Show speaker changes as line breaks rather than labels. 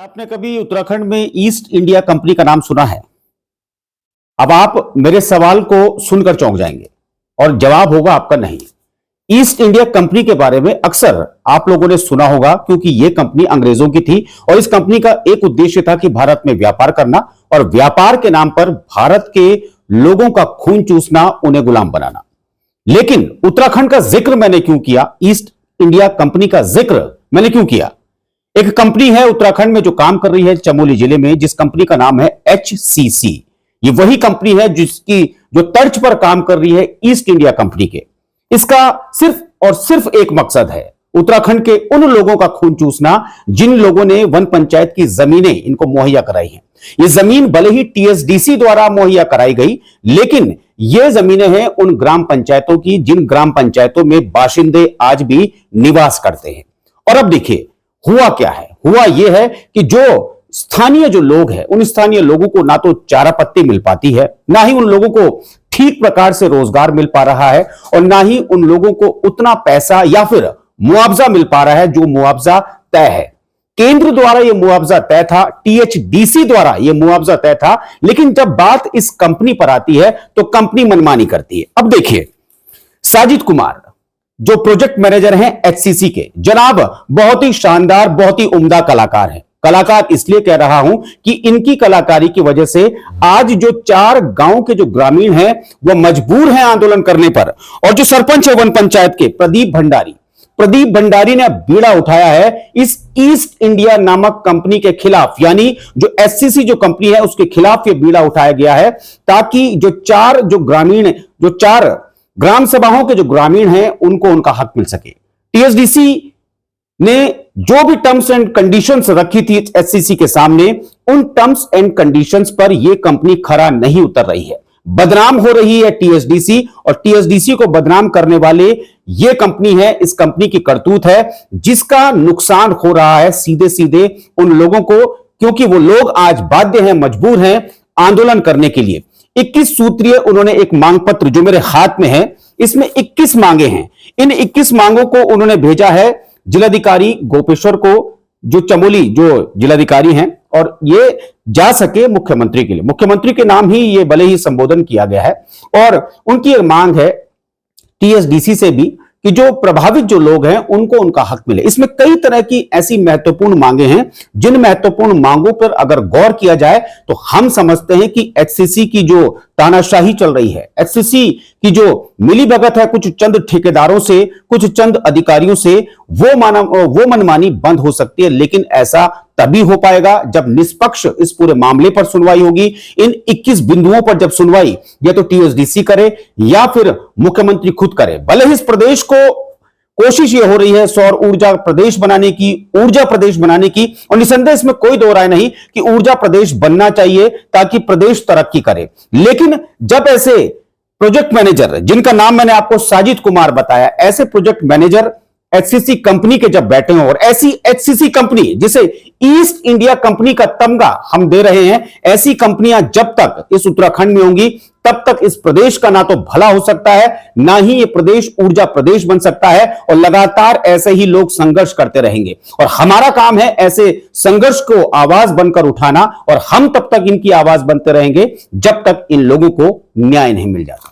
आपने कभी उत्तराखंड में ईस्ट इंडिया कंपनी का नाम सुना है? अब आप मेरे सवाल को सुनकर चौंक जाएंगे और जवाब होगा आपका नहीं। ईस्ट इंडिया कंपनी के बारे में अक्सर आप लोगों ने सुना होगा क्योंकि यह कंपनी अंग्रेजों की थी और इस कंपनी का एक उद्देश्य था कि भारत में व्यापार करना और व्यापार के नाम पर भारत के लोगों का खून चूसना, उन्हें गुलाम बनाना। लेकिन उत्तराखंड का जिक्र मैंने क्यों किया? ईस्ट इंडिया कंपनी का जिक्र मैंने क्यों किया? एक कंपनी है उत्तराखंड में जो काम कर रही है चमोली जिले में, जिस कंपनी का नाम है HCC। ये वही कंपनी है जिसकी जो तर्ज पर काम कर रही है ईस्ट इंडिया कंपनी के। इसका सिर्फ और सिर्फ एक मकसद है, उत्तराखंड के उन लोगों का खून चूसना जिन लोगों ने वन पंचायत की जमीनें इनको मुहैया कराई हैं। ये जमीन भले ही TSDC द्वारा मुहैया कराई गई, लेकिन ये जमीनें हैं उन ग्राम पंचायतों की जिन ग्राम पंचायतों में बाशिंदे आज भी निवास करते हैं। और अब देखिए हुआ क्या है। हुआ यह है कि जो स्थानीय जो लोग हैं, उन स्थानीय लोगों को ना तो चारा पत्ती मिल पाती है, ना ही उन लोगों को ठीक प्रकार से रोजगार मिल पा रहा है और ना ही उन लोगों को उतना पैसा या फिर मुआवजा मिल पा रहा है जो मुआवजा तय है। केंद्र द्वारा यह मुआवजा तय था, THDC द्वारा यह मुआवजा तय था, लेकिन जब बात इस कंपनी पर आती है तो कंपनी मनमानी करती है। अब देखिए, साजिद कुमार जो प्रोजेक्ट मैनेजर हैं HCC के, जनाब बहुत ही शानदार, बहुत ही उम्दा कलाकार हैं। कलाकार इसलिए कह रहा हूं कि इनकी कलाकारी की वजह से आज जो 4 गांव के जो ग्रामीण हैं वो मजबूर हैं आंदोलन करने पर। और जो सरपंच है वन पंचायत के प्रदीप भंडारी ने बीड़ा उठाया है इस ईस्ट इंडिया नामक कंपनी के खिलाफ, यानी जो HCC जो कंपनी है उसके खिलाफ ये बीड़ा उठाया गया है, ताकि जो 4 ग्राम सभाओं के जो ग्रामीण हैं उनको उनका हक मिल सके। TSDC ने जो भी टर्म्स एंड कंडीशंस रखी थी HCC के सामने, उन टर्म्स एंड कंडीशंस पर यह कंपनी खरा नहीं उतर रही है। बदनाम हो रही है TSDC, और TSDC को बदनाम करने वाले यह कंपनी है, इस कंपनी की करतूत है जिसका नुकसान हो रहा है सीधे सीधे उन लोगों को, क्योंकि वो लोग आज बाध्य हैं, मजबूर हैं आंदोलन करने के लिए। 21 सूत्रीय उन्होंने एक मांग पत्र जो मेरे हाथ में है, इसमें 21 मांगे हैं। इन 21 मांगों को उन्होंने भेजा है जिलाधिकारी गोपेश्वर को, जो चमोली जो जिलाधिकारी हैं, और ये जा सके मुख्यमंत्री के लिए। मुख्यमंत्री के नाम ही ये भले ही संबोधन किया गया है, और उनकी एक मांग है TSDC से भी कि जो प्रभावित जो लोग हैं उनको उनका हक मिले। इसमें कई तरह की ऐसी महत्वपूर्ण मांगे हैं जिन महत्वपूर्ण मांगों पर अगर गौर किया जाए तो हम समझते हैं कि HCC की जो तानाशाही चल रही है, HCC की जो मिलीभगत है कुछ चंद ठेकेदारों से, कुछ चंद अधिकारियों से, वो मनमानी बंद हो सकती है। लेकिन ऐसा तभी हो पाएगा जब निष्पक्ष इस पूरे मामले पर सुनवाई होगी। इन 21 बिंदुओं पर जब सुनवाई या तो TSDC करे या फिर मुख्यमंत्री खुद करे। भले ही इस प्रदेश को कोशिश ये हो रही है सौर ऊर्जा प्रदेश बनाने की, और निसंदेह इसमें कोई दो राय नहीं कि ऊर्जा प्रदेश बनना चाहिए ताकि प्रदेश तरक्की करे। लेकिन जब ऐसे प्रोजेक्ट मैनेजर, जिनका नाम मैंने आपको साजिद कुमार बताया, ऐसे प्रोजेक्ट मैनेजर HCC कंपनी के जब बैठे हों, और ऐसी HCC कंपनी जिसे ईस्ट इंडिया कंपनी का तमगा हम दे रहे हैं, ऐसी कंपनियां जब तक इस उत्तराखंड में होंगी तब तक इस प्रदेश का ना तो भला हो सकता है, ना ही ये प्रदेश ऊर्जा प्रदेश बन सकता है। और लगातार ऐसे ही लोग संघर्ष करते रहेंगे, और हमारा काम है ऐसे संघर्ष को आवाज बनकर उठाना, और हम तब तक इनकी आवाज बनते रहेंगे जब तक इन लोगों को न्याय नहीं मिल जाता।